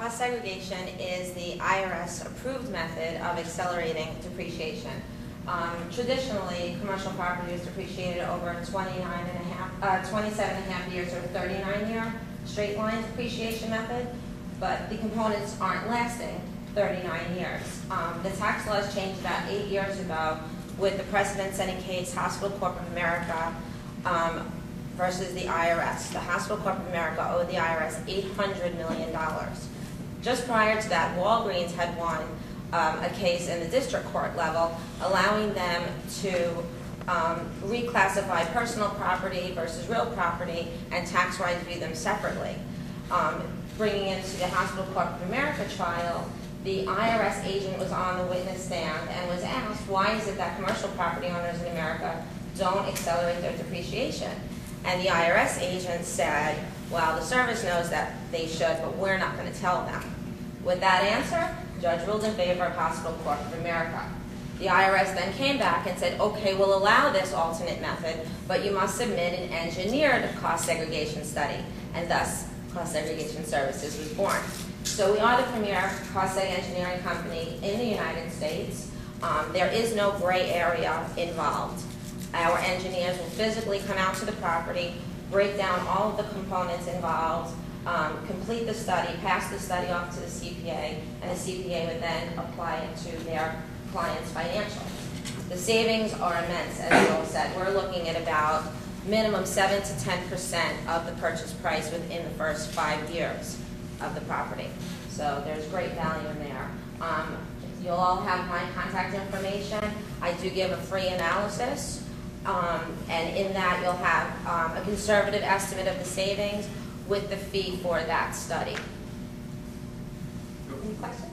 Cost segregation is the IRS-approved method of accelerating depreciation. Traditionally, commercial property is depreciated over 27.5 years or 39-year straight line depreciation method, but the components aren't lasting 39 years. The tax laws changed about 8 years ago with the precedent setting case Hospital Corp of America versus the IRS. The Hospital Corp of America owed the IRS $800 million. Just prior to that, Walgreens had won a case in the district court level allowing them to reclassify personal property versus real property and tax-wise view them separately. Bringing it to the Hospital Corp of America trial, the IRS agent was on the witness stand and was asked, why is it that commercial property owners in America don't accelerate their depreciation? And the IRS agent said, well, the service knows that they should, but we're not going to tell them. With that answer, the judge ruled in favor of Hospital Corp of America. The IRS then came back and said, okay, we'll allow this alternate method, but you must submit an engineered cost segregation study, and thus Cost Segregation Services was born. So we are the premier cost seg engineering company in the United States. There is no gray area involved. Our engineers will physically come out to the property, break down all of the components involved, complete the study, pass the study off to the CPA, and the CPA would then apply it to their client's financials. The savings are immense, as Bill said. We're looking at about minimum 7 to 10% of the purchase price within the first 5 years of the property. So there's great value in there. You'll all have my contact information. I do give a free analysis, and in that you'll have a conservative estimate of the savings with the fee for that study. Any questions?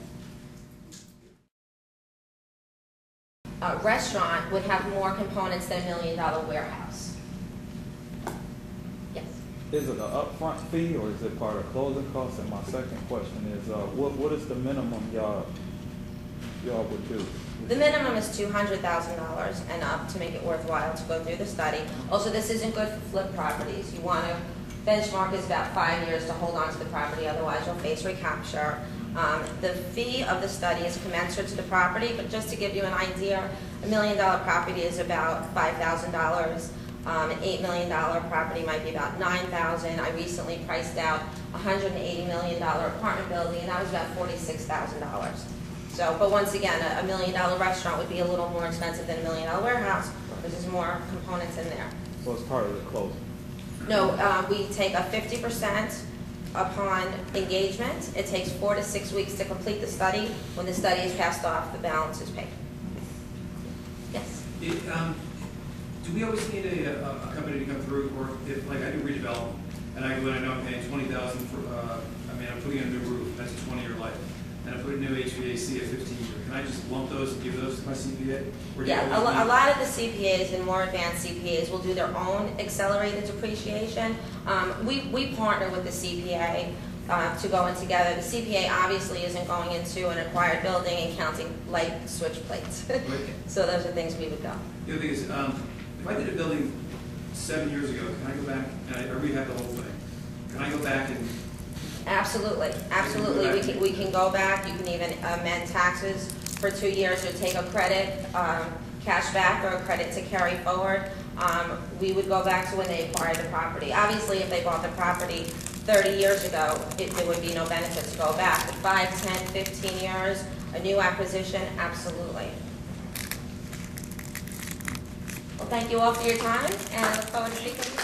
A restaurant would have more components than $1 million warehouse. Yes? Is it an upfront fee or is it part of closing costs? And my second question is, what is the minimum y'all would do? The minimum is $200,000 and up to make it worthwhile to go through the study. Also, this isn't good for flip properties. You want to benchmark is about 5 years to hold on to the property, otherwise you'll face recapture. The fee of the study is commensurate to the property, but just to give you an idea, $1 million property is about $5,000. An $8 million property might be about $9,000. I recently priced out a $180 million apartment building, and that was about $46,000. So, but once again, a $1 million restaurant would be a little more expensive than a $1 million warehouse, because there's more components in there. So it's part of the closing? No, we take a 50% upon engagement. It takes 4 to 6 weeks to complete the study. When the study is passed off, the balance is paid. Yes? Do we always need a company to come through, or if, like, I do redevelopment, and I know I'm paying $20,000 for, I'm putting in a new roof, that's a 20-year life, and I put a new HVAC at 15-year. Can I just lump those and give those to my CPA? Yeah, a lot of the CPAs and more advanced CPAs will do their own accelerated depreciation. We partner with the CPA to go in together. The CPA obviously isn't going into an acquired building and counting light switch plates. So those are things we would go. The other thing is, if I did a building 7 years ago, can I go back and I rehab the whole thing? Can I go back and... Absolutely, absolutely. We can go back. You can even amend taxes for 2 years or take a credit, cash back, or a credit to carry forward. We would go back to when they acquired the property. Obviously, if they bought the property 30 years ago, there would be no benefit to go back. But 5, 10, 15 years, a new acquisition, absolutely. Well, thank you all for your time, and I look forward to speaking with you.